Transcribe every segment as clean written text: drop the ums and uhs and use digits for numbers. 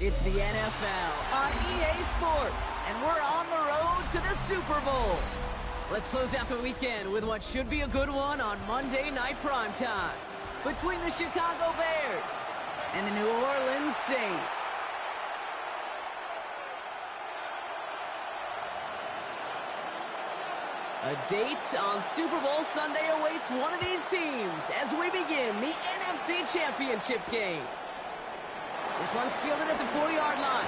It's the NFL on EA Sports, and we're on the road to the Super Bowl. Let's close out the weekend with what should be a good one on Monday Night Primetime between the Chicago Bears and the New Orleans Saints. A date on Super Bowl Sunday awaits one of these teams as we begin the NFC Championship game. This one's fielded at the 4-yard line.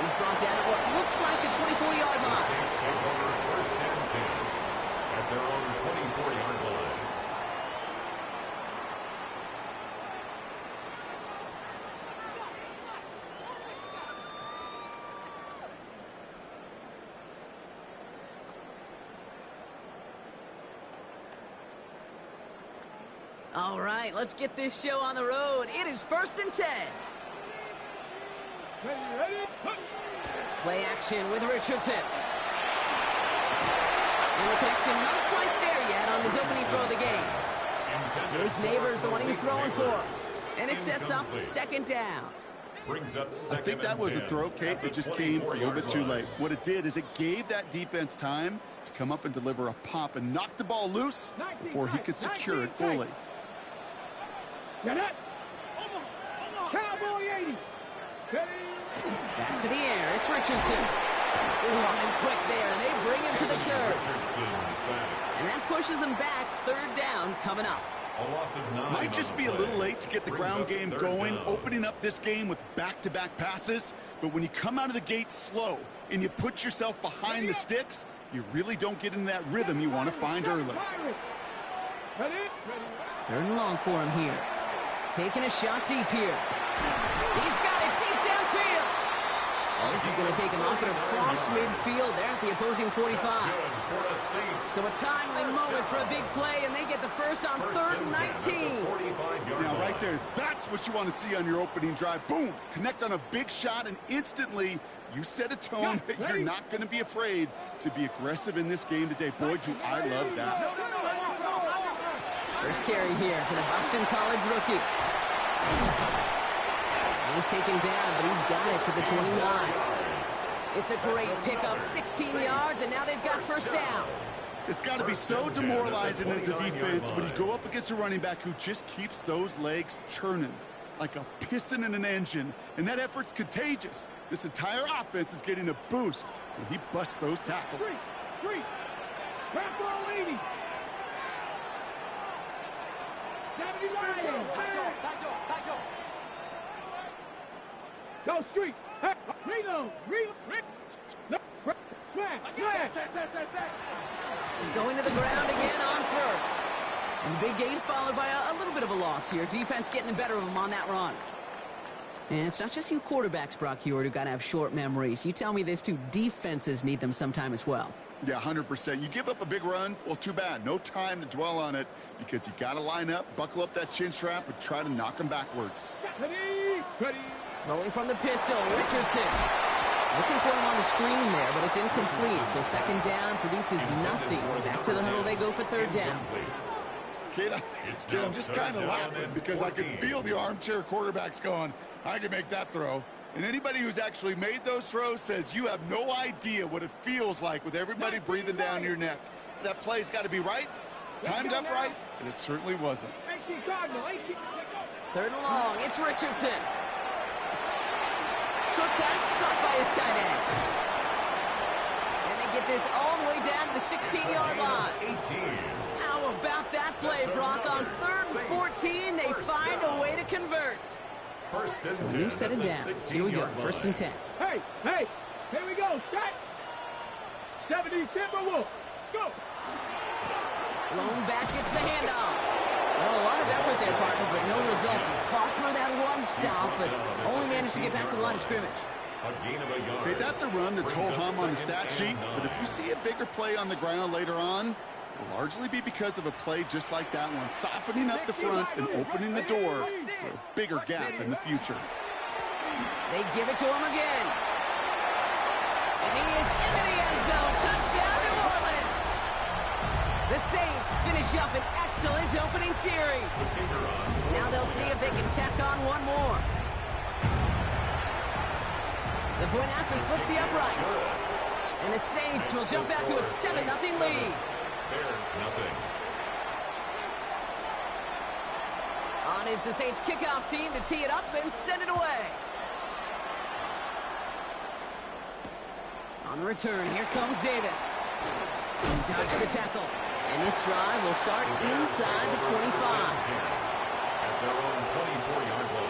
He's brought down at what looks like the 24-yard line. The Saints take over first and 10 at their own 24-yard line. All right, let's get this show on the road. It is first and 10. Play action with Richardson. And the connection not quite there yet on his opening throw of the game. Jake Neighbors, the one he was throwing for. And it sets up second down. I think that was a throw, Kate, that just came a little bit too late. What it did is it gave that defense time to come up and deliver a pop and knock the ball loose before he could secure it fully. Cowboy 80. Back to the air. It's Richardson. On him quick there, and they bring him to the turf. And that pushes him back. Third down coming up. Might just be a little late to get the ground game going, opening up this game with back-to-back passes. But when you come out of the gate slow and you put yourself behind the sticks, you really don't get into that rhythm you want to find early. Third and long for him here. Taking a shot deep here. He's got it deep downfield. And this is going to take him up and across midfield there at the opposing 45. So a timely moment for a big play, and they get the first on third and 19. Now, right there, that's what you want to see on your opening drive. Boom! Connect on a big shot, and instantly you set a tone that you're not going to be afraid to be aggressive in this game today. Boy, do I love that. First carry here for the Boston College rookie. He's taken down, but he's got it to the 29. It's a great pickup, 16 yards, and now they've got first down. It's got to be so demoralizing as a defense when you go up against a running back who just keeps those legs churning like a piston in an engine, and that effort's contagious. This entire offense is getting a boost when he busts those tackles. Street. Back ball 80. Go Street. Hey, reload. Smash. Going to the ground again on first. And the big gain followed by a little bit of a loss here. Defense getting the better of them on that run. And it's not just you quarterbacks, Brock Heward, who got to have short memories. You tell me this too, defenses need them sometime as well. Yeah, 100%. You give up a big run, well, too bad. No time to dwell on it because you got to line up, buckle up that chin strap, and try to knock them backwards. Ready. Rolling from the pistol, Richardson. Looking for him on the screen there, but it's incomplete. So second down produces nothing. Back to the huddle they go for third down. Kid, I'm just kind of laughing because I can feel the armchair quarterbacks going, I can make that throw. And anybody who's actually made those throws says you have no idea what it feels like with everybody breathing down your neck. That play's got to be right, timed up right, and it certainly wasn't. Third and long, it's Richardson. Short pass caught by his tight end. And they get this all the way down to the 16-yard line. How about that play, Brock? On third and 14, they find a way to convert. So a new set of downs. Here we go, first and 10. Hey, here we go, set. 70 Timberwolves, go. Blown back, gets the handoff. Well, a lot of effort there, partner, but no results. He fought through that one stop, but only managed to get back to the line of scrimmage. Okay, that's a run that's ho-hum on the stat sheet, but if you see a bigger play on the ground later on, it'll largely be because of a play just like that one, softening up the front and opening the door for a bigger gap in the future. They give it to him again. And he is into the end zone. Touchdown, New Orleans. The Saints finish up an excellent opening series. Now they'll see if they can tack on one more. The point after splits the uprights. And the Saints will jump out to a 7-0 lead. Bears nothing. On is the Saints kickoff team to tee it up and send it away. On the return, here comes Davis. Dodge the tackle. And this drive will start inside the 25. At their own 24-yard line.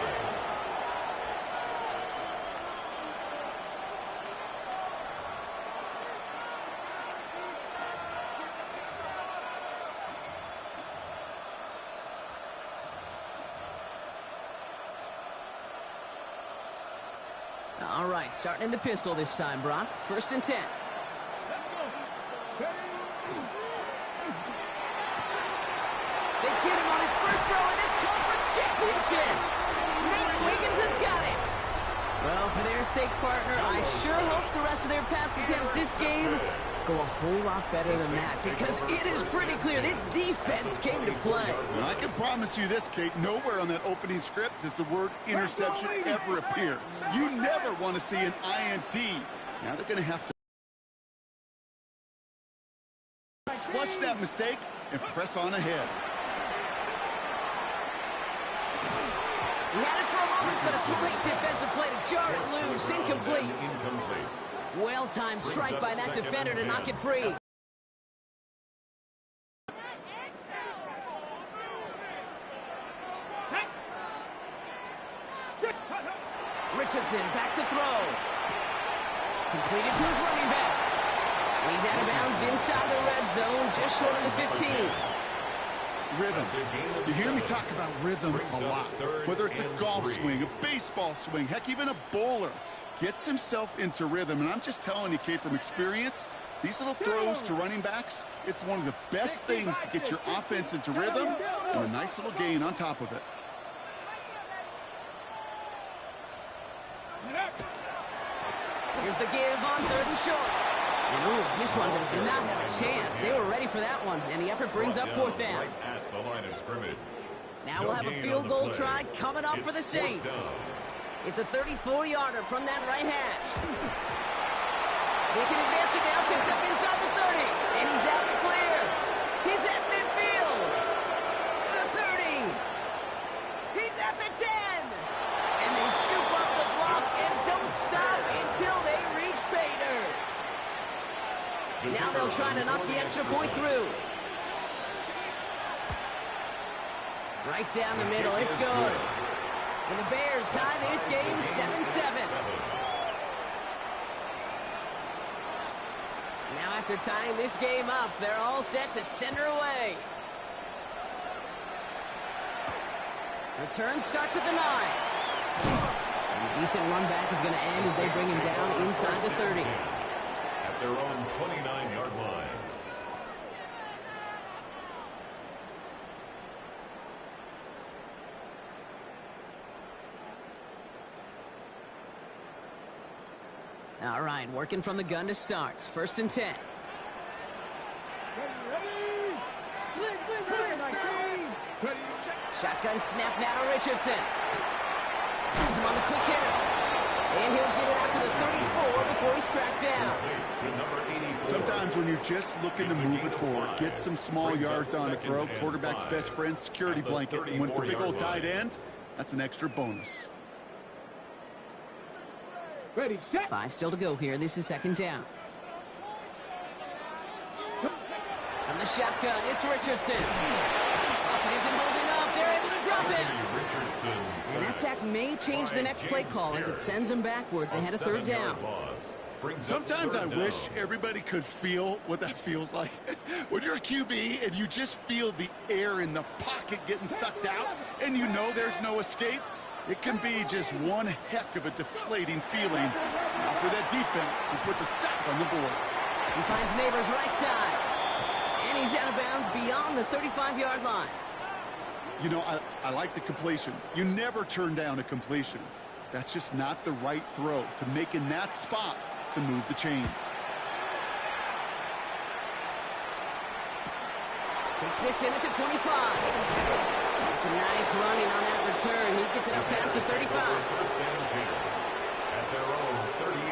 All right, starting in the pistol this time, Brock. 1st and 10. They get him on his first throw in this conference championship. Nate Wiggins has got it. Well, for their sake, partner, I sure hope the rest of their pass attempts this game go a whole lot better than that, because it is pretty clear this defense came to play. Well, I can promise you this, Kate, nowhere on that opening script does the word interception ever appear. You never want to see an INT. Now they're going to have to flush that mistake and press on ahead. He had it for a moment, but a great defensive play to jar it loose. Incomplete. Well-timed strike by that defender to knock it free. Richardson back to throw. Completed to his running back. He's out of bounds inside the red zone, just short of the 15. Rhythm. You hear me talk about rhythm a lot. Whether it's a golf swing, a baseball swing, heck, even a bowler gets himself into rhythm. And I'm just telling you, Kate, from experience, these little throws to running backs, it's one of the best things to get your offense into rhythm and a nice little gain on top of it. Here's the give on 3rd and short. And ooh, this one does not have a chance. They were ready for that one, and the effort brings up 4th down. Right at the line of scrimmage. Now we'll have a field goal try coming up for the Saints. It's a 34-yarder from that right hash. They can advance it now, picked up inside the 30, and he's out to clear. He's at midfield. The 30. He's at the 10. And they scoop up the block and don't stop until they reach pay dirt. Now they'll try to knock the extra point through. Right down the middle, it's good. And the Bears tie this game 7-7. Now after tying this game up, they're all set to send her away. Return starts at the 9. And a decent run back is going to end as they bring him down inside the 30. At their own 29-yard line. All right, working from the gun to start. 1st and 10. Shotgun snap now to Richardson. Has him on the quick hitter. And he'll get it out to the 34 before he's tracked down. Sometimes when you're just looking to move it forward, get some small yards on a throw, quarterback's best friend, security blanket. And when it's a big old tight end, that's an extra bonus. Ready, set. 5 still to go here. This is 2nd down. From the shotgun, it's Richardson. Up isn't holding up. They're able to drop it. And that sack may change the next play call as it sends them backwards ahead of 3rd down. Sometimes I wish everybody could feel what that feels like. When you're a QB and you just feel the air in the pocket getting sucked out and you know there's no escape, it can be just one heck of a deflating feeling. Now for that defense, who puts a sack on the board. He finds Neighbors right side. And he's out of bounds beyond the 35-yard line. You know, I like the completion. You never turn down a completion. That's just not the right throw to make in that spot to move the chains. Takes this in at the 25. It's a nice running on that return. He gets it up past the 35. At their own 30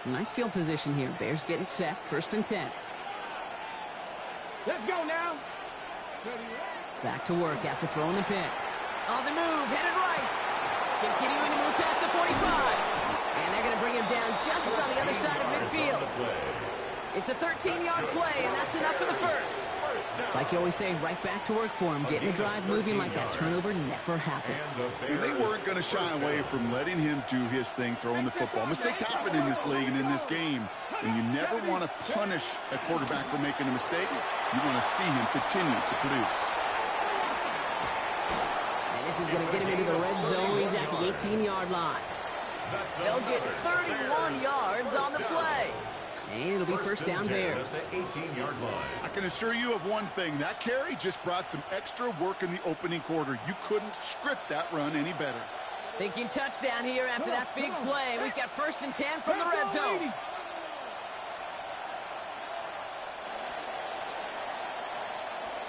Some nice field position here. Bears getting set. 1st and 10. Let's go now. Back to work after throwing the pick. On the move, headed right. Continuing to move past the 45. And they're going to bring him down just on the other side of midfield. It's a 13-yard play, and that's enough for the first. It's like you always say, right back to work for him. Getting the drive moving like that turnover never happened. And they weren't going to shy away from letting him do his thing, throwing the football. Mistakes happen in this league and in this game, and you never want to punish a quarterback for making a mistake. You want to see him continue to produce. And this is going to get him into the red zone. He's at the 18-yard line. They'll get 31 yards on the play. And it'll be 1st down Bears. 18-yard line. I can assure you of one thing. That carry just brought some extra work in the opening quarter. You couldn't script that run any better. Thinking touchdown here after that big play. We've got 1st and 10 from the red zone.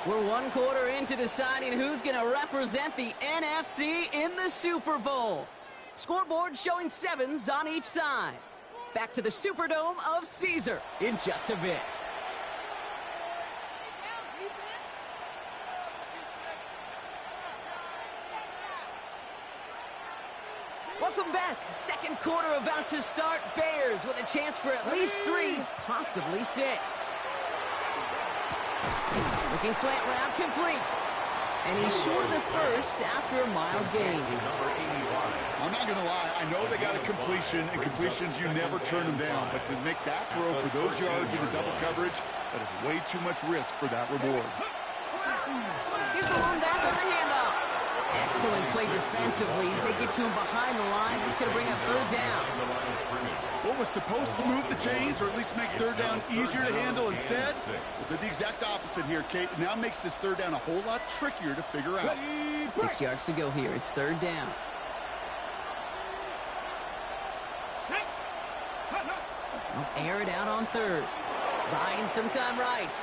We're 1 quarter into deciding who's going to represent the NFC in the Super Bowl. Scoreboard showing 7s on each side. Back to the Superdome of Caesar in just a bit. Welcome back. 2nd quarter about to start. Bears with a chance for at least 3, possibly 6. Looking slant route complete. And he's short of the first after a mild gain. I'm not going to lie. I know they got a completion, and completions, you never turn them down. But to make that throw for those yards in the double coverage, that is way too much risk for that reward. Here's the one back on the handoff. Excellent play defensively as they get to him behind the line. That's going to bring up 3rd down. What was supposed to move the chains, or at least make 3rd down easier to handle instead, did the exact opposite here, Kate. Now makes this 3rd down a whole lot trickier to figure out. 6 yards to go here. It's 3rd down. They'll air it out on 3rd. Buying some time right.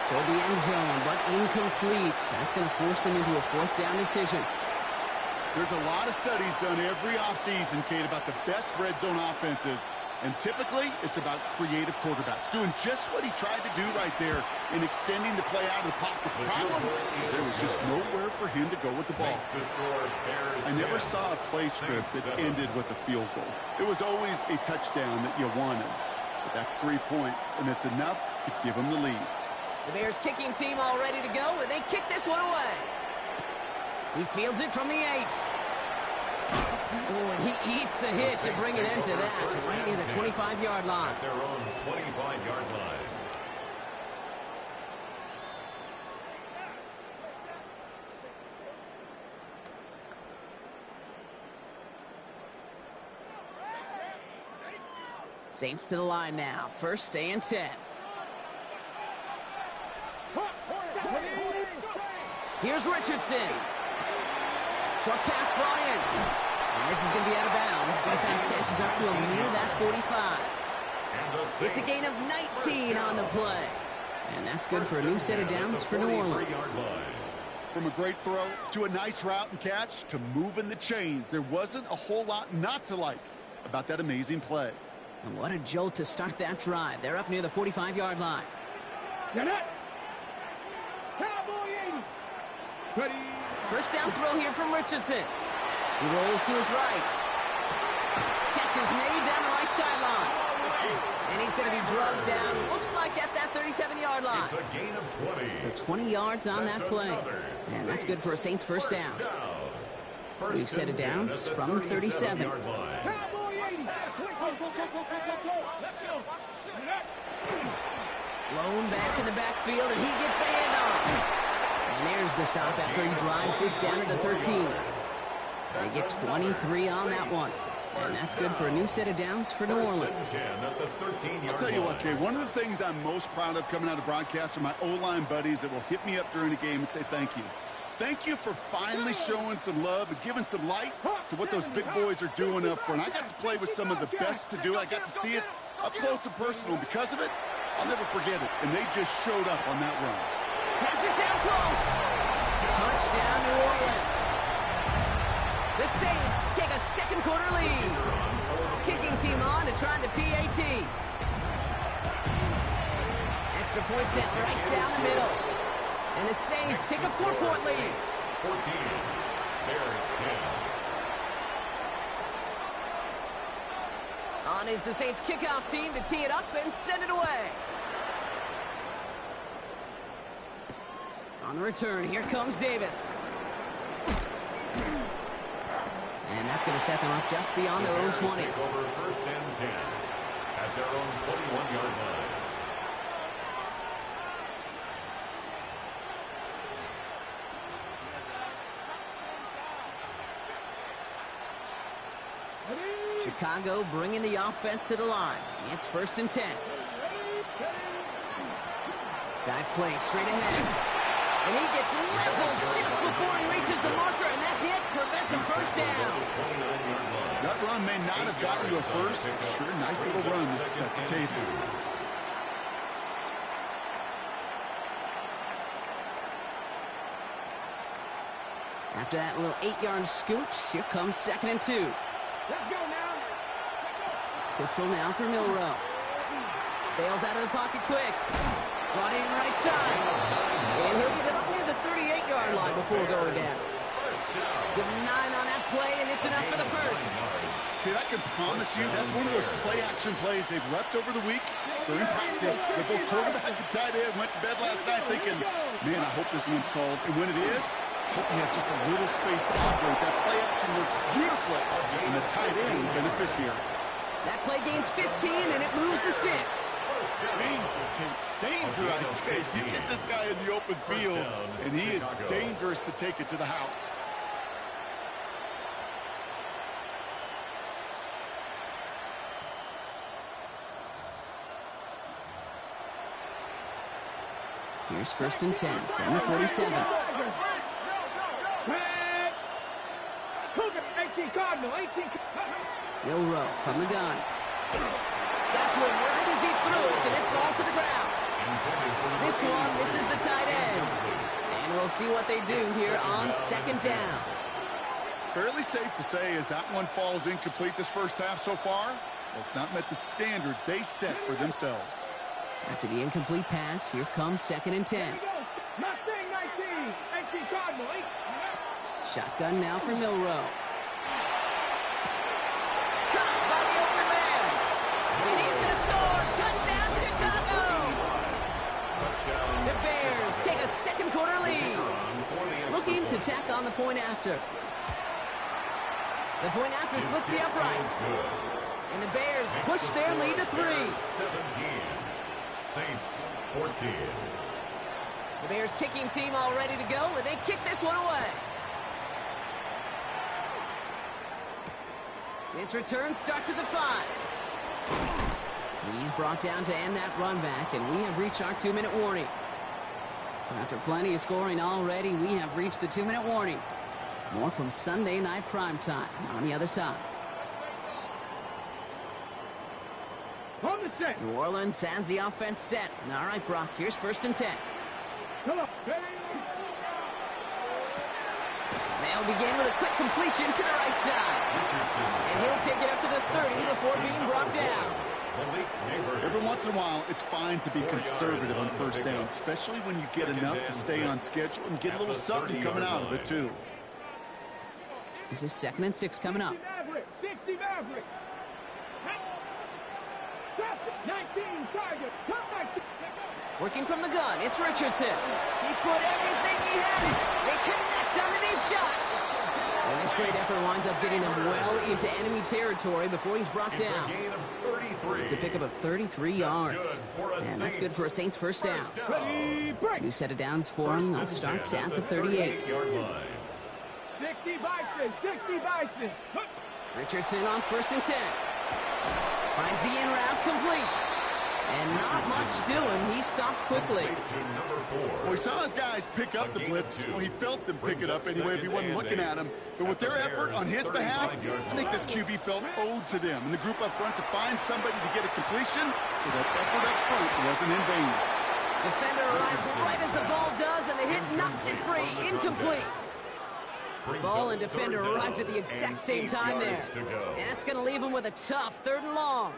Toward the end zone, but incomplete. That's going to force them into a 4th down decision. There's a lot of studies done every offseason, Kate, about the best red zone offenses. And typically, it's about creative quarterbacks, doing just what he tried to do right there in extending the play out of the pocket. The problem is there was just nowhere for him to go with the ball. I never saw a play script that ended with a field goal. It was always a touchdown that you wanted. But that's 3 points, and it's enough to give him the lead. The Bears kicking team all ready to go, and they kick this one away. He fields it from the 8. Oh, and he eats a hit to bring it into that, right near the 25-yard line. At their own 25-yard line. Saints to the line now. 1st and 10. Here's Richardson. Short pass brought in. And this is going to be out of bounds. Defense catches up to him near that 45. It's a gain of 19 on the play. And that's good for a new set of downs for New Orleans. From a great throw to a nice route and catch to moving the chains, there wasn't a whole lot not to like about that amazing play. And what a jolt to start that drive. They're up near the 45-yard line. First down throw here from Richardson. He rolls to his right. Catch is made down the right sideline. And he's going to be drugged down. Looks like at that 37-yard line. It's a gain of 20. So 20 yards on that play. And that's good for a Saints first down. We've set it downs from the 37. Blown back in the backfield, and he gets the handoff. And there's the stop after he drives this down to the 13. They get 23 on that one. And that's good for a new set of downs for New Orleans. I'll tell you what, Kay, one of the things I'm most proud of coming out of broadcast are my O-line buddies that will hit me up during the game and say thank you. Thank you for finally showing some love and giving some light to what those big boys are doing up front. I got to play with some of the best to do it. I got to see it up close and personal. Because of it, I'll never forget it. And they just showed up on that run. Has it down close. Touchdown, New Orleans. The Saints take a second quarter lead. kicking team on to try the PAT. Extra point sent right down the middle. And the Saints take a 4-point lead. 14. Bears 10. On is the Saints kickoff team to tee it up and send it away. On the return, here comes Davis. And that's going to set them up just beyond their own 20. Take over 1st and 10 at their own 21-yard line. Chicago bringing the offense to the line. It's 1st and 10. Dive play straight ahead. And he gets leveled just before he reaches the marker, and that hit prevents a 1st down. That run may not have gotten you a first. Sure, nice little run to set the table. After that little 8-yard scooch, here comes 2nd and 2. Let's go now. Pistol now for Milrow. Bails out of the pocket quick. Brought in right side. And he'll get it up near the 38-yard line before going down. Give him 9 on that play, and it's enough for the 1st. Kid, I can promise you that's one of those play-action plays they've repped over the week. They're in practice. They're both quarterback and tight end. Went to bed last night thinking, man, I hope this one's called. And when it is, hope you have just a little space to operate. That play-action works beautifully, and the tight end beneficiary. That play gains 15, and it moves the sticks. Danger, kid. Danger, I say. You get this guy in the open field, and he is dangerous to take it to the house. Here's 1st and 10 from the 47. Cougar, 18 Cardinal, 18. Milrow from the gun. Got to it right as he threw it, and it falls to the ground. This one misses the tight end. And we'll see what they do here on 2nd down. Fairly safe to say as that one falls incomplete this first half so far, well, it's not met the standard they set for themselves. After the incomplete pass, here comes 2nd and 10. Mustang 19, 18 Cardinal, 8. Shotgun now for Milrow. Caught by the open man. And he's going to score. Touchdown, Chicago. Touchdown. The Bears take a 2nd quarter lead. Looking to tack on the point after. The point after splits the uprights. And the Bears push their lead to 3. 17. Saints 14. The Bears kicking team all ready to go, and they kick this one away. This return starts at the 5. He's brought down to end that run back, and we have reached our 2-minute warning. So after plenty of scoring already, we have reached the 2-minute warning. More from Sunday Night Primetime on the other side. On the set. New Orleans has the offense set. All right, Brock, here's 1st and 10. Come on. They'll begin with a quick completion to the right side. And he'll take it up to the 30 before being brought down. Every once in a while, it's fine to be conservative on 1st down, especially when you get enough to stay on schedule and get a little something coming out of it, too. This is 2nd and 6 coming up. 60 Maverick. 19 target. Come back. Working from the gun, it's Richardson. He put everything he had in. They connect on the deep shot. And this great effort winds up getting him well into enemy territory before he's brought down. It's a pickup of 33 yards. And that's good for a Saints 1st down. New set of downs for him. They'll start at the 38. 60 Bison. 60 Bison. Richardson on 1st and 10. Finds the in route complete. And not much doing. He stopped quickly. Well, he saw his guys pick up the blitz. Well, he felt them pick it up anyway if he wasn't looking at him. But with their effort on his behalf, I think this QB felt owed to them. And the group up front to find somebody to get a completion, so that effort up front wasn't in vain. Defender arrives right as the ball does, and the hit knocks it free. Incomplete. Ball and defender arrived at the exact same time there. And that's going to leave him with a tough 3rd and long.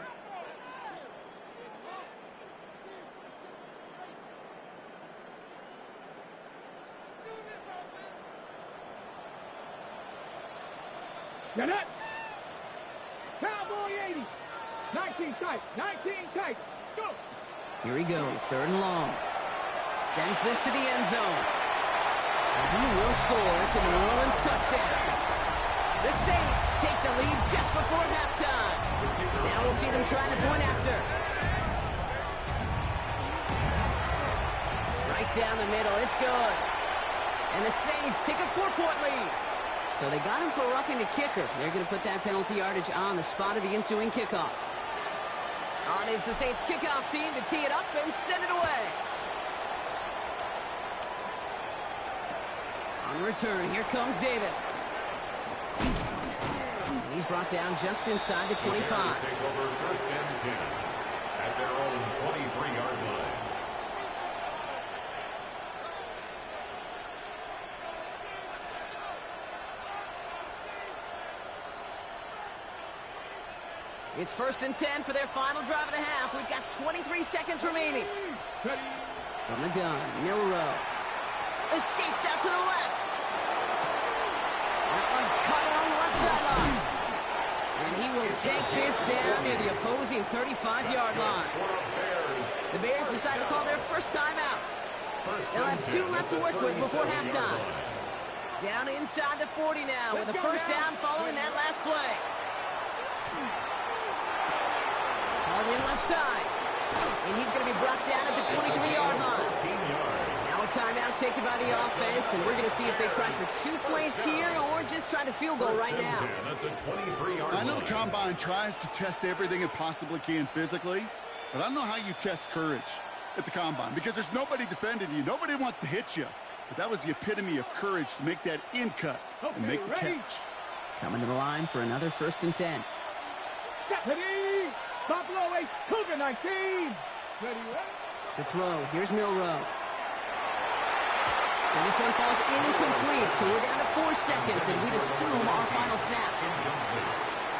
Get it. Cowboy 80. 19 tight. 19 tight. Go. Here he goes, 3rd and long. Sends this to the end zone. And he will score. It's a New Orleans touchdown. The Saints take the lead just before halftime. Now we'll see them try the point after. Right down the middle. It's good. And the Saints take a 4-point lead. So they got him for roughing the kicker. They're going to put that penalty yardage on the spot of the ensuing kickoff. On is the Saints kickoff team to tee it up and send it away. On the return, here comes Davis. And he's brought down just inside the 25. Take over 1st and 10 at their own 23-yard line. It's 1st and 10 for their final drive of the half. We've got 23 seconds remaining. From the gun, Milrow. Escapes out to the left. That one's cut on the left sideline. And he will take this down near the opposing 35-yard line. The Bears decide to call their first timeout. They'll have 2 left to work with before halftime. Down inside the 40 now with a first down following that last play. All in left side. And he's going to be brought down at the 23-yard line. Now a timeout taken by the offense, and we're going to see if they try for 2 plays here or just try the field goal right now. I know the Combine tries to test everything it possibly can physically, but I don't know how you test courage at the Combine because there's nobody defending you. Nobody wants to hit you. But that was the epitome of courage to make that in cut and make the catch. Coming to the line for another 1st and 10. Deputy! Buffalo 8, Cougar 19. Ready, to throw. Here's Milrow. And this one falls incomplete, so we're down to 4 seconds, and we'd assume our final snap.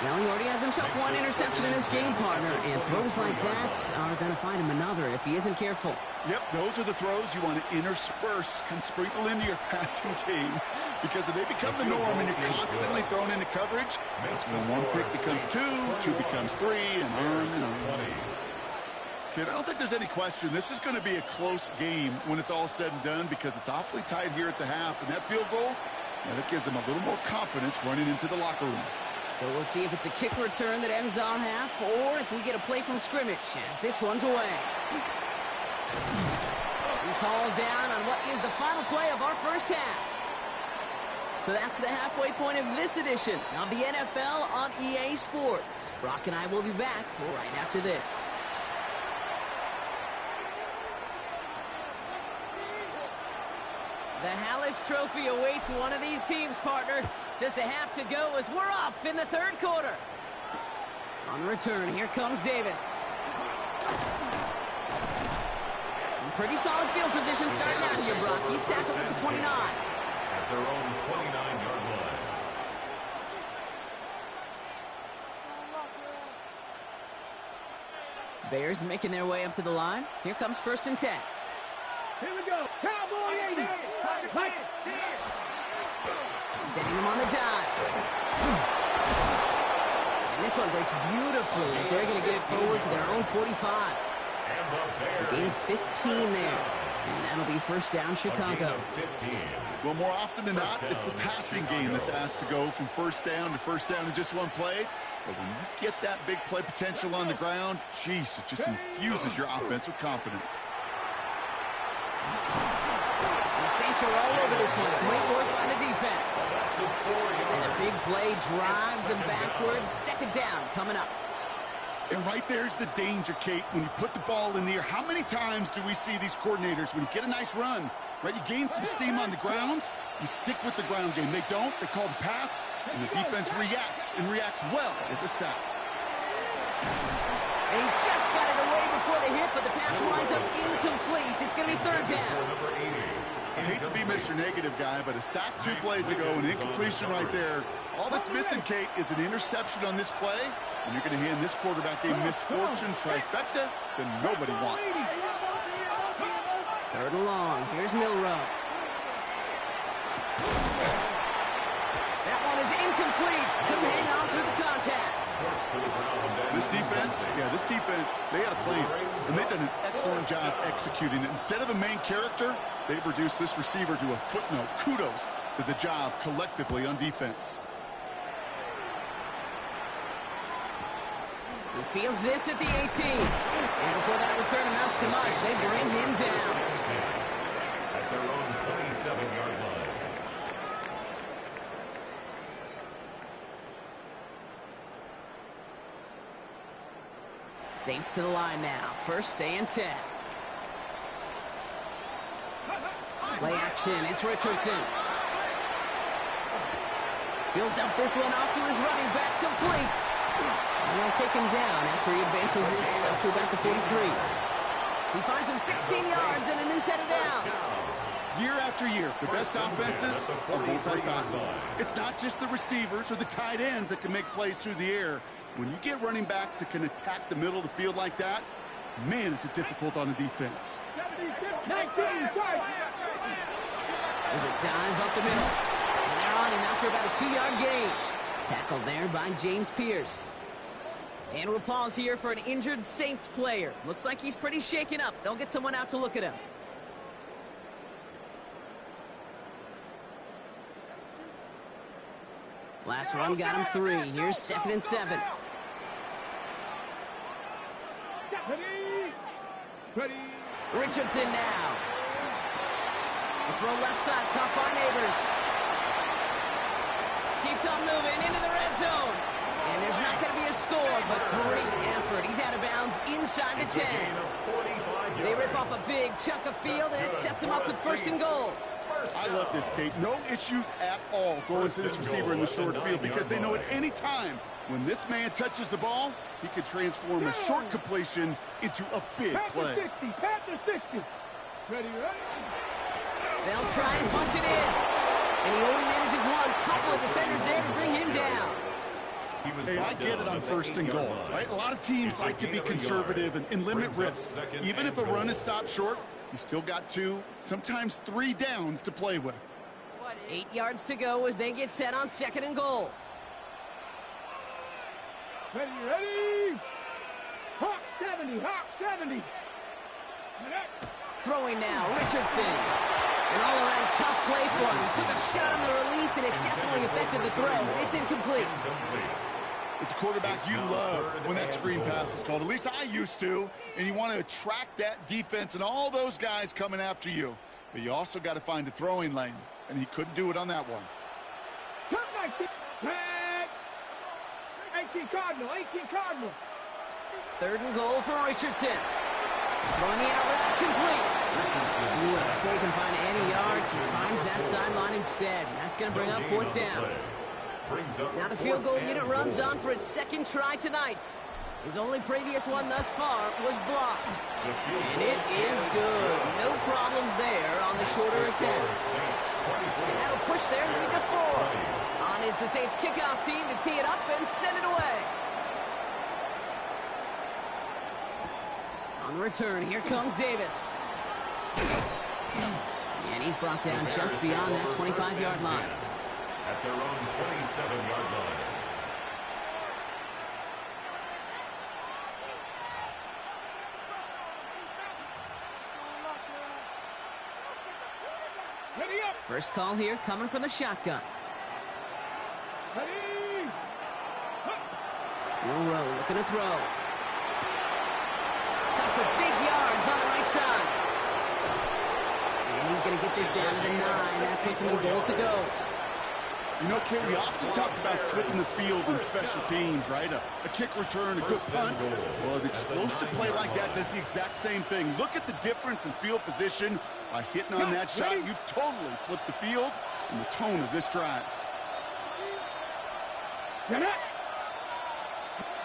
Now he already has himself 1 interception in this game, partner, and throws like that are going to find him another if he isn't careful. Yep, those are the throws you want to intersperse and sprinkle into your passing game, because if they become the norm and you're constantly thrown into coverage, that's when 1 pick becomes 2, 2 becomes 3, and on and on. Kid, I don't think there's any question this is going to be a close game when it's all said and done because it's awfully tight here at the half, and that field goal, that gives them a little more confidence running into the locker room. So we'll see if it's a kick return that ends on half or if we get a play from scrimmage as this one's away. He's hauled down on what is the final play of our first half. So that's the halfway point of this edition of the NFL on EA Sports. Brock and I will be back right after this. The Hallis Trophy awaits one of these teams, partner. Just a half to go as we're off in the 3rd quarter. On the return, here comes Davis. Pretty solid field position starting out here, Brock. He's tackled at the 29. At their own 29-yard line. Bears making their way up to the line. Here comes 1st and 10. Here we go. Cowboy 80. Setting them on the dive. And this one breaks beautifully as they're going to get it forward to their own 45. Gain 15 there. And that'll be first down, Chicago. Well, more often than not, it's the passing game that's asked to go from first down in just one play. But when you get that big play potential on the ground, geez, it just infuses your offense with confidence. The Saints are all over this one. Great work by the defense. And the big play drives them backwards. 2nd down coming up. And right there's the danger, Kate, when you put the ball in the air. How many times do we see these coordinators, when you get a nice run, right, you gain some steam on the ground, you stick with the ground game. They don't, they call the pass, and the defense reacts, and reacts well with the sack. And he just got it away before the hit, but the pass winds up incomplete. It's going to be 3rd down. Number 80, hate to be Mr. Negative guy, but a sack 2 plays ago, an incompletion right there. All that's missing, Kate, is an interception on this play, and you're going to hand this quarterback a misfortune trifecta that nobody wants. 3rd and long. Here's Milrow. That one is incomplete. Couldn't hang on through the contact. This defense, they had a plan, and they've done an excellent job executing it. Instead of a main character, they've reduced this receiver to a footnote. Kudos to the job collectively on defense. He fields this at the 18. And before that return amounts to much, they bring him down. At their own 27-yard line. Saints to the line now. 1st and 10. Play action. It's Richardson. Builds up this one off to his running back. Complete. And they'll take him down after he advances this up to about the 43. He finds him 16 yards and a new set of downs. Year after year, the best offenses are multifaceted. It's not just the receivers or the tight ends that can make plays through the air. When you get running backs that can attack the middle of the field like that, man, is it difficult on the defense. 19, there's a dive up the middle. And they're on him after about a 2-yard gain. Tackled there by James Pierce. And we'll pause here for an injured Saints player. Looks like he's pretty shaken up. They'll get someone out to look at him. Last run got him 3. Here's 2nd and 7. Ready. Richardson now. The throw left side, caught by Neighbors. Keeps on moving into the red zone. And there's not going to be a score, but great effort. He's out of bounds inside the 10. They rip off a big chunk of field, and it sets him up with 1st and goal. I love this, Kate. No issues at all going to this receiver in the short field because they know at any time when this man touches the ball, he could transform a short completion into a big play. Pat the 60. Ready. They'll try and punch it in. And he only manages one. Couple of defenders there to bring him down. Hey, I get it on 1st and goal, right? A lot of teams like to be conservative and limit risk. Even if a run is stopped short, you still got 2, sometimes 3 downs to play with. 8 yards to go as they get set on 2nd and goal. Ready. Hawk 70. Throwing now, Richardson. An all-around tough play for him. He took a shot on the release, and it definitely affected the throw. It's incomplete. As a quarterback, you love when that screen pass is called. At least I used to. And you want to attract that defense and all those guys coming after you. But you also got to find a throwing lane. And he couldn't do it on that one. 18 Cardinal. 3rd and goal for Richardson. Throwing the out route complete. Before he can find any yards, he finds that sideline instead. That's going to bring up 4th down. Now the field goal unit runs on for its 2nd try tonight. His only previous one thus far was blocked. And it is good. No problems there on the shorter attempt. And that'll push their lead to 4. On is the Saints kickoff team to tee it up and send it away. On the return, here comes Davis. And he's brought down just beyond that 25-yard line. At their own 27-yard line. Ready up. First call here coming from the shotgun. Ready. Milrow looking to throw. Got for big yards on the right side. And he's going to get this down to the 9. That puts him in goal to go. You know, Kate, we often talk about flipping the field in special teams, right? A kick return, a good punt. Well, an explosive play like that does the exact same thing. Look at the difference in field position. By hitting on that shot, you've totally flipped the field and the tone of this drive.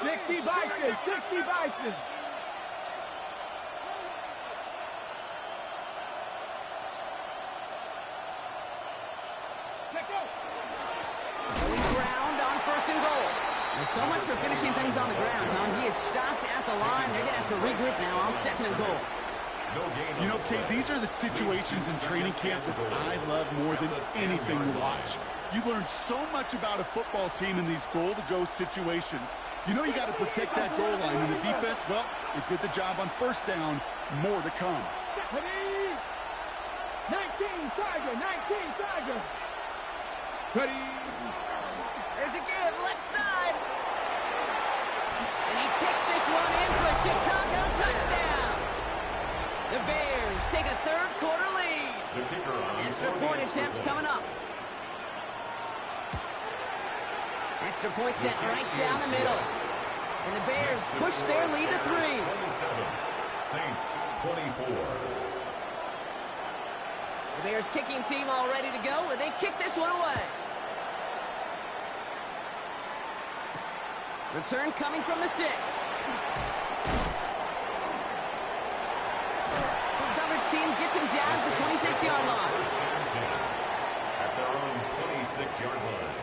60 Bison. Going ground on first and goal. There's so much for finishing things on the ground, huh? He is stopped at the line. They're going to have to regroup now on second and goal. You know, Kate, these are the situations in training camp that I love more than anything to watch. You learn so much about a football team in these goal-to-go situations. You know you got to protect that goal line, and the defense, well, it did the job on first down. More to come. 19 Tiger, 19 Tiger. Ready. There's a give, left side. And he takes this one in for a Chicago touchdown. The Bears take a third-quarter lead. Extra point attempt coming up. Extra point sent right down the middle. And the Bears push their lead to 3. 27. Saints 24. The Bears kicking team all ready to go, and they kick this one away. Return coming from the 6. The coverage team gets him down to the 26-yard line. First and 10 at their own 26-yard line.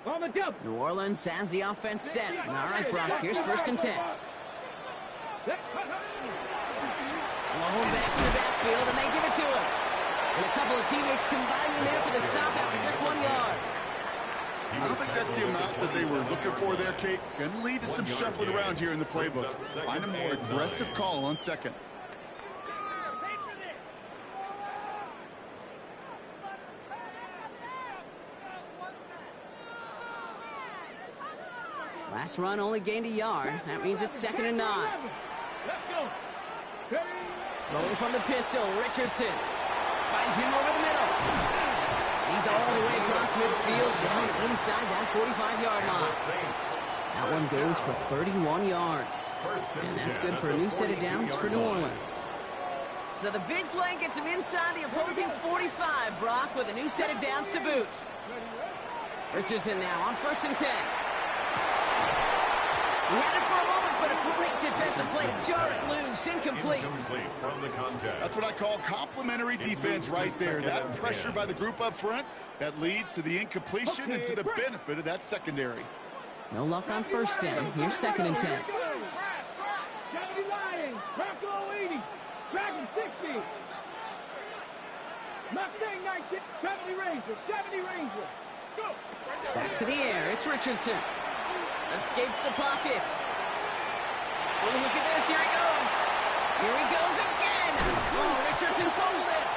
On the jump. New Orleans has the offense set. All right, Brock, here's first and 10. Low back in the backfield, and they give it to him. And a couple of teammates combining there for the stop after just 1 yard. I don't think that's the amount that they were looking for there, Kate. Going to lead to some shuffling around here in the playbook. Find a more aggressive call on second. Last run only gained a yard. That means it's second and 9. Let's go. Rolling from the pistol, Richardson finds him over the middle. He's all the way across midfield, down inside that 45-yard line. That one goes for 31 yards. And that's good for a new set of downs for New Orleans. So the big play gets him inside the opposing 45, Brock, with a new set of downs to boot. Richardson now on first and 10. He had it for a moment, but a great defensive play to jar it loose. Incomplete. From the contact. That's what I call complimentary defense right there. That pressure by the group up front, that leads to the incompletion and to the benefit of that secondary. No luck on first down. Here's second and 10. 70 Lions, Bronco 80, Dragon 60. Mustang 19, 70 Ranger, 70 Ranger. Go. Back to the air. It's Richardson. Escapes the pocket. Oh, look at this. Here he goes. Here he goes again. Oh, Richardson fumbled it.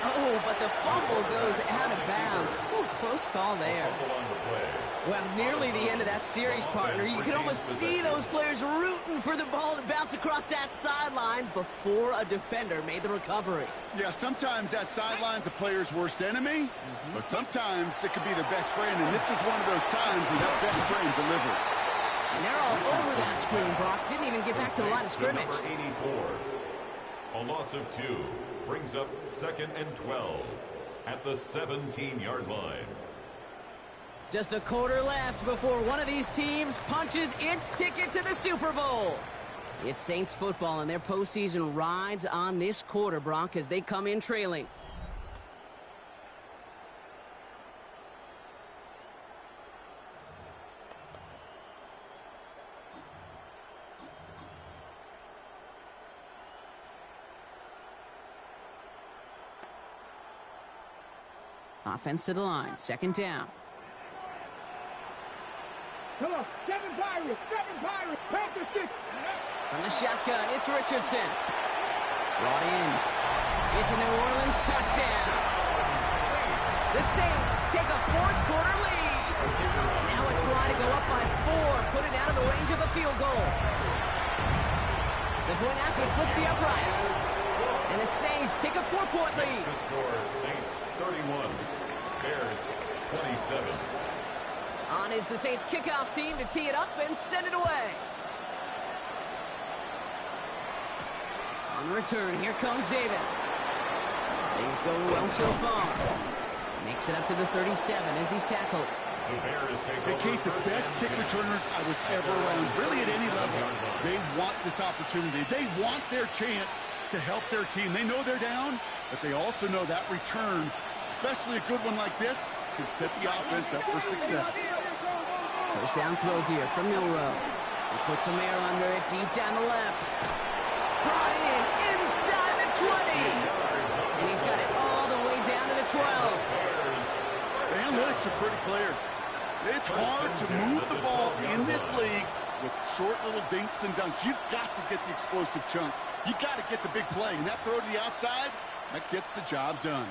Oh, but the fumble goes out of bounds. Oh, close call there. Well, nearly the end of that series, partner. You can almost see those players rooting for the ball to bounce across that sideline before a defender made the recovery. Yeah, sometimes that sideline's a player's worst enemy, but sometimes it could be their best friend, and this is one of those times when that best friend delivered. And they're all over that screen, Brock. Didn't even get back to the line of scrimmage. Number 84. A loss of 2 brings up second and 12 at the 17-yard line. Just a quarter left before one of these teams punches its ticket to the Super Bowl. It's Saints football, and their postseason rides on this quarter, Brock, as they come in trailing. Offense to the line, second down. Come on, 7 Pirates, Panther 6. From the shotgun, it's Richardson. Brought in. It's a New Orleans touchdown. The Saints take a fourth-quarter lead. Now a try to go up by 4, put it out of the range of a field goal. The point after splits the uprights. And the Saints take a 4-point lead. The score, Saints 31, Bears 27. On is the Saints kickoff team to tee it up and send it away. On return, here comes Davis. Things going well so far. Makes it up to the 37 as he's tackled. Hey, Kate, the best kick returners I was ever around, really at any level, they want this opportunity. They want their chance to help their team. They know they're down, but they also know that return, especially a good one like this, can set the offense up for success. First down throw here from Milrow. He puts some air under it, deep down the left. Brought in inside the 20. And he's got it all the way down to the 12. The analytics are pretty clear. It's hard to move the ball in this league with short little dinks and dunks. You've got to get the explosive chunk. You got to get the big play. And that throw to the outside, that gets the job done.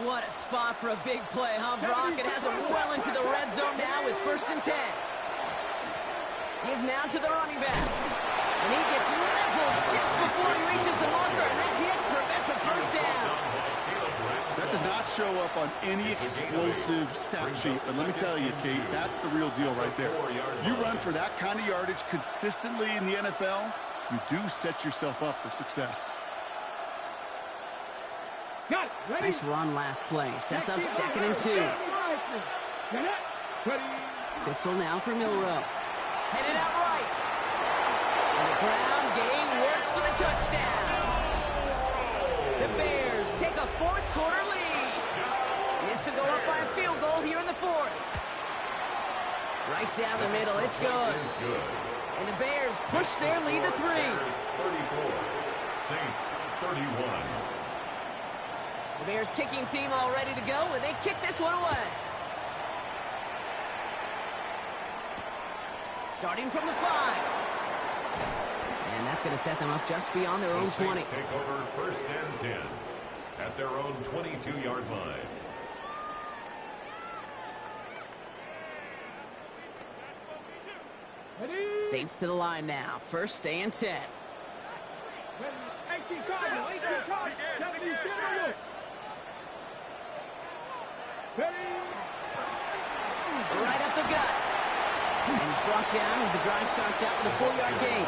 What a spot for a big play, huh, Brock? It has him well into the red zone now with 1st and 10. Give now to the running back. And he gets leveled just before he reaches the marker, and that hit prevents a first down. That does not show up on any explosive stat sheet, but let me tell you, Kate, that's the real deal right there. You run for that kind of yardage consistently in the NFL, you do set yourself up for success. Nice run last play. Sets up 2nd and 2. Pistol now for Milrow. Headed out right. And the ground game works for the touchdown. The Bears take a 4th quarter lead. Is to go up by a field goal here in the 4th. Right down the middle. It's good. And the Bears push their lead to 3. 34. Saints 31. The Bears kicking team all ready to go, and they kick this one away. Starting from the 5. And that's going to set them up just beyond their own 20. Take over 1st and 10 at their own 22-yard line. Saints to the line now. 1st and 10. Right up the gut. And he's brought down as the drive starts out with a 4-yard gain.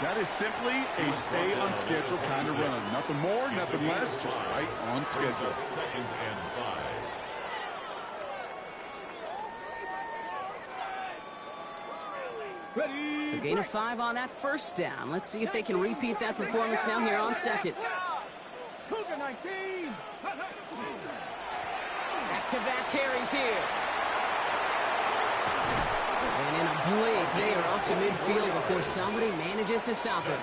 That is simply a stay on schedule kind of run. Nothing more, nothing less, just right on schedule. 2nd and 5. So gain of 5 on that 1st down. Let's see if they can repeat that performance now here on 2nd. Back-to-back carries here. And in a blink, they are off to midfield before somebody manages to stop it.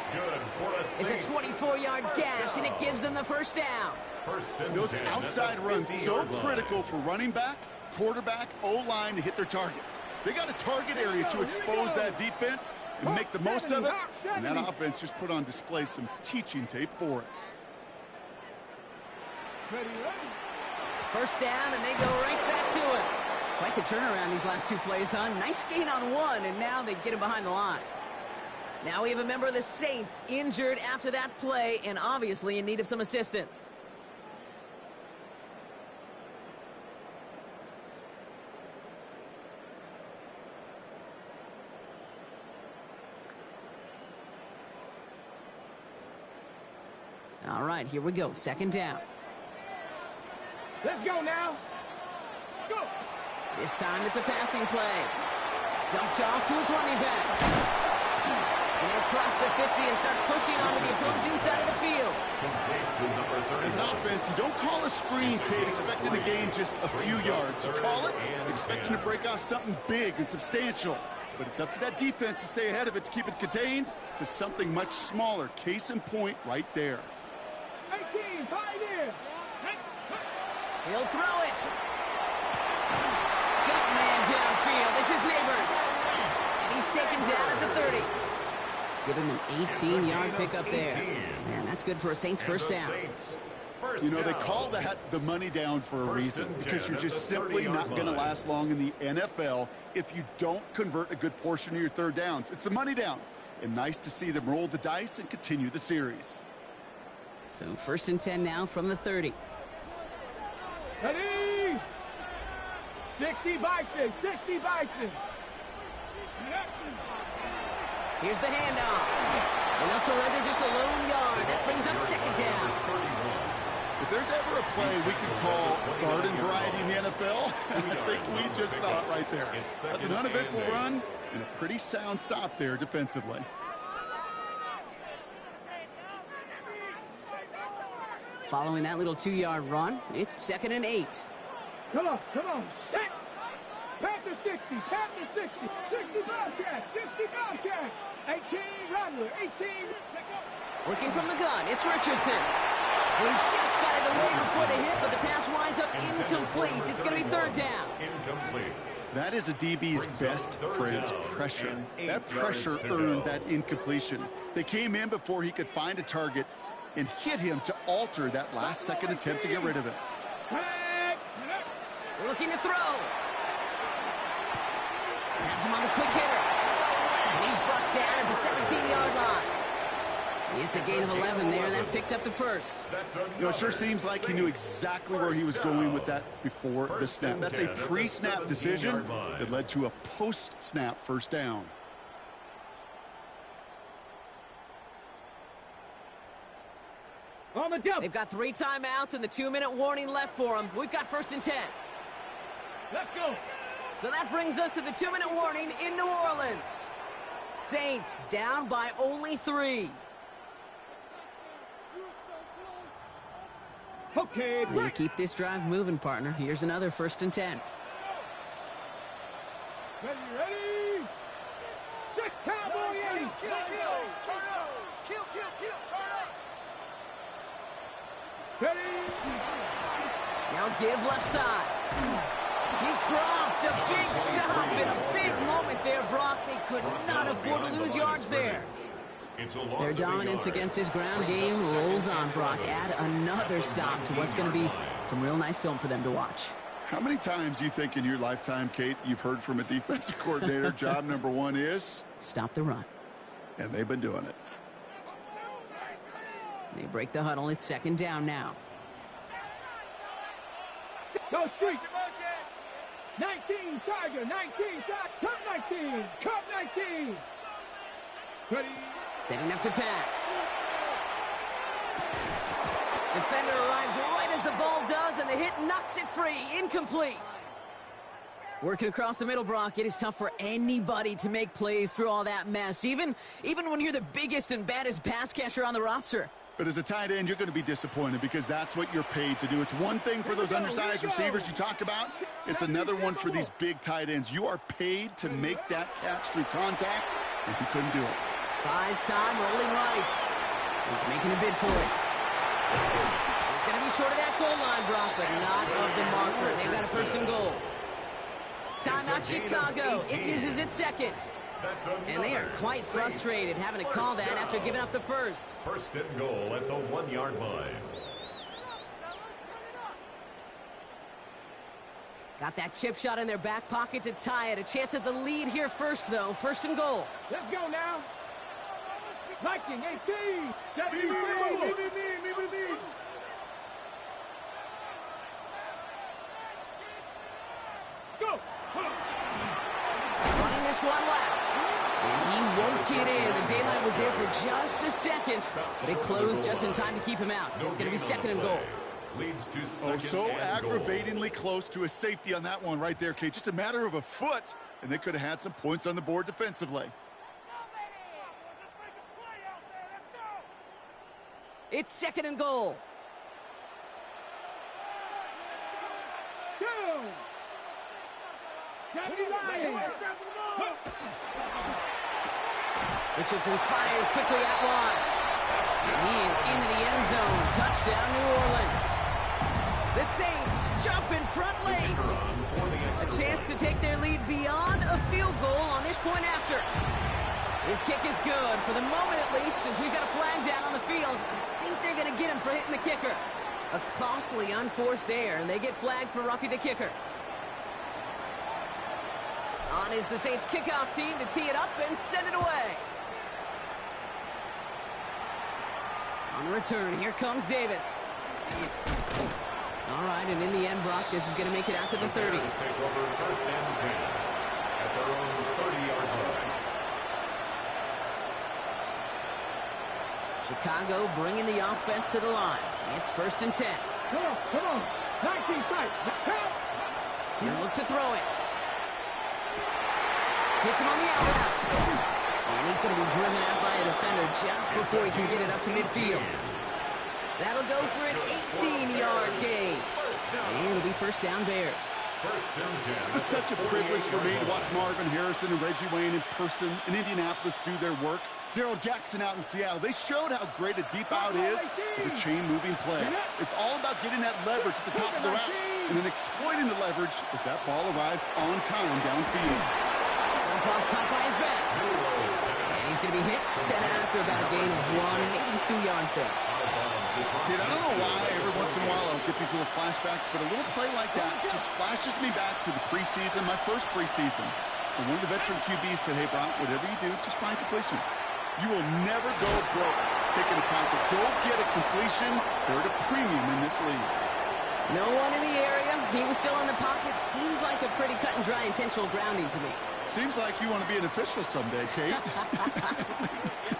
It's a 24-yard gash, and it gives them the 1st down. Those outside runs so critical for running back, quarterback, O-line to hit their targets. They got a target area to expose that defense and make the most of it, and that offense just put on display some teaching tape for it. 1st down, and they go right back to it. Quite the turnaround these last 2 plays, huh? Nice gain on 1, and now they get him behind the line. Now we have a member of the Saints injured after that play and obviously in need of some assistance. All right, here we go. 2nd down. Let's go now. Go. This time it's a passing play. Dumped off to his running back. And they'll cross the 50 and start pushing onto the opposing side of the field. As an offense, you don't call a screen, Kate, expecting to gain just a few yards. You call it expecting to break off something big and substantial. But it's up to that defense to stay ahead of it, to keep it contained to something much smaller. Case in point right there. 18, tight end. He'll throw it. Got man downfield. This is Neighbors. And he's taken down at the 30. Give him an 18-yard pickup there. Man, that's good for a Saints 1st down. You know, they call that the money down for a reason, because you're just simply not going to last long in the NFL if you don't convert a good portion of your 3rd downs. It's the money down. And nice to see them roll the dice and continue the series. So 1st and 10 now from the 30. Ready? 60 Bison, 60 Bison. Here's the handoff. And they'll surrender just a lone yard. That brings up 2nd down. If there's ever a play we can call garden variety in the NFL, I think we just saw it right there. That's an uneventful run and a pretty sound stop there defensively. Following that little 2-yard run, it's 2nd and 8. Come on, set. Panther 60, Panther 60, 60 Bobcat, 60 Bobcat, 18 Rattler, 18. Working from the gun, it's Richardson. He just got it away before the hit, but the pass winds up incomplete. It's going to be 3rd down. Incomplete. That is a DB's best friend, pressure. That pressure earned that incompletion. They came in before he could find a target and hit him to alter that last-second attempt to get rid of it. Looking to throw. Has him on the quick hitter. And he's brought down at the 17-yard line. It's a gain of 11 there. That picks up the first. You know, it sure seems like he knew exactly where he was going with that before the snap. That's a pre-snap decision that led to a post-snap first down. On the double. They've got 3 timeouts and the 2-minute warning left for them. We've got 1st and 10. Let's go. So that brings us to the 2-minute warning in New Orleans. Saints down by only 3. Okay, We'll keep this drive moving, partner. Here's another 1st and 10. Ready? Six Cowboy 8. Turn up. Kill, turn up. Ready? Now give left side. He's dropped a big stop in a big moment there, Brock. They could not afford to lose yards there. Their dominance against his ground game rolls on, Brock. Add another stop to what's going to be some real nice film for them to watch. How many times do you think in your lifetime, Kate, you've heard from a defensive coordinator, job number 1 is? Stop the run. And they've been doing it. They break the huddle. It's 2nd down now. Go street. 19 Tiger, 19 Cup 19, Cup 19. Ready? Setting up to pass. Defender arrives right as the ball does, and the hit knocks it free. Incomplete. Working across the middle, Brock. It is tough for anybody to make plays through all that mess, even when you're the biggest and baddest pass catcher on the roster. But as a tight end, you're going to be disappointed because that's what you're paid to do. It's one thing for those undersized receivers you talk about. It's another one for these big tight ends. You are paid to make that catch through contact, and he couldn't do it. Buys time, rolling right. He's making a bid for it. He's going to be short of that goal line, Brock, but not of the marker. They've got a 1st and goal. Timeout Chicago. It uses its 2nd. And they are quite frustrated having to call that after giving up the 1st. 1st and goal at the 1-yard line. Got that chip shot in their back pocket to tie it. A chance at the lead here first, though. 1st and goal. Let's go now. Viking 18. 73. Me. Go. Running this one left. And he won't get in. The daylight was there for just a second, but it closed just in time to keep him out. So it's going to be 2nd and goal. Leads to 2nd so and aggravatingly close to a safety on that one right there, Kate. Just a matter of a foot, and they could have had some points on the board defensively. It's 2nd and goal. Go. Richardson fires quickly out wide. And he is into the end zone. Touchdown, New Orleans. The Saints jump in front late. A chance to take their lead beyond a field goal on this point after. His kick is good, for the moment at least, as we've got a flag down on the field. I think they're going to get him for hitting the kicker. A costly unforced error, and they get flagged for roughing the kicker. On is the Saints kickoff team to tee it up and send it away. On the return, here comes Davis. All right, and in the end, Brock, this is going to make it out to the 30. Take over 1st and 10 at their own 30-yard line. Chicago bringing the offense to the line. It's 1st and 10. Come on. 19 tight. He'll look to throw it. Hits him on the out route. And he's going to be driven out by a defender just before he can get it up to midfield. That'll go for an 18-yard gain. And it'll be 1st down Bears. It was such a privilege for me to watch Marvin Harrison and Reggie Wayne in person in Indianapolis do their work. Darrell Jackson out in Seattle. They showed how great a deep out is as a chain-moving play. It's all about getting that leverage at the top of the route and then exploiting the leverage as that ball arrives on time downfield. Dump off caught by his back. And he's going to be hit, sent out after about a gain of 1, maybe 2 yards there. Kid, I don't know why every once in a while I'll get these little flashbacks, but a little play like that just flashes me back to the preseason, my first preseason. And one of the veteran QBs said, hey, Brock, whatever you do, just find completions. You will never go broke taking a pocket. Go get a completion. They're at a premium in this league. No one in the area. He was still in the pocket. Seems like a pretty cut and dry intentional grounding to me. Seems like you want to be an official someday, Kate.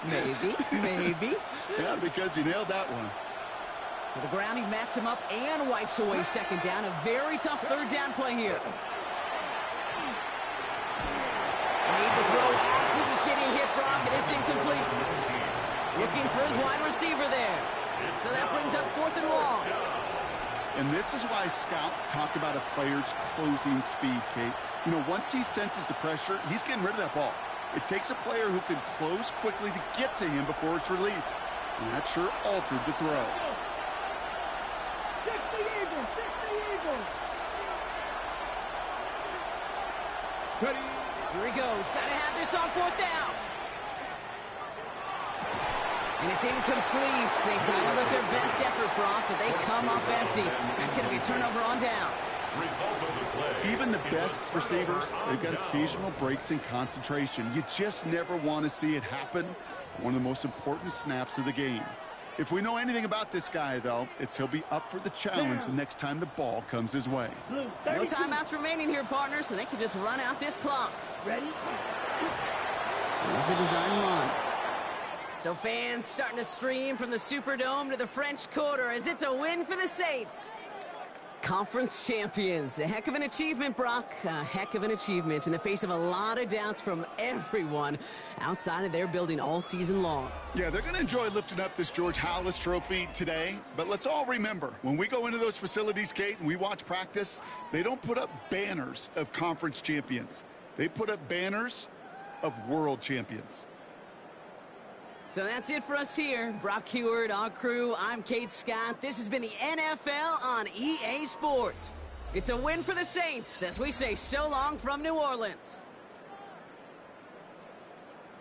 Maybe. Yeah, because you nailed that one. So the grounding backs him up and wipes away 2nd down. A very tough 3rd down play here. Made the throw as he was getting hit, Brock, and it's incomplete. Looking for his wide receiver there. So that brings up 4th and long. And this is why scouts talk about a player's closing speed, Kate. You know, once he senses the pressure, he's getting rid of that ball. It takes a player who can close quickly to get to him before it's released. And that sure altered the throw. 60 Eagles. Ready. Here he goes. Got to have this on 4th down. And it's incomplete. They dialed up their best effort, Brock, but they come up empty. That's going to be a turnover on downs. Even the best receivers, they've got occasional breaks in concentration. You just never want to see it happen. One of the most important snaps of the game. If we know anything about this guy, though, it's he'll be up for the challenge the next time the ball comes his way. No timeouts remaining here, partners, so they can just run out this clock. Ready? Here's a design run. So fans starting to stream from the Superdome to the French Quarter as it's a win for the Saints. Conference champions. A heck of an achievement, Brock. A heck of an achievement in the face of a lot of doubts from everyone outside of their building all season long. Yeah, they're going to enjoy lifting up this George Halas trophy today. But let's all remember, when we go into those facilities, Kate, and we watch practice, they don't put up banners of conference champions. They put up banners of world champions. So that's it for us here. Brock Heward, our crew, I'm Kate Scott. This has been the NFL on EA Sports. It's a win for the Saints as we say so long from New Orleans.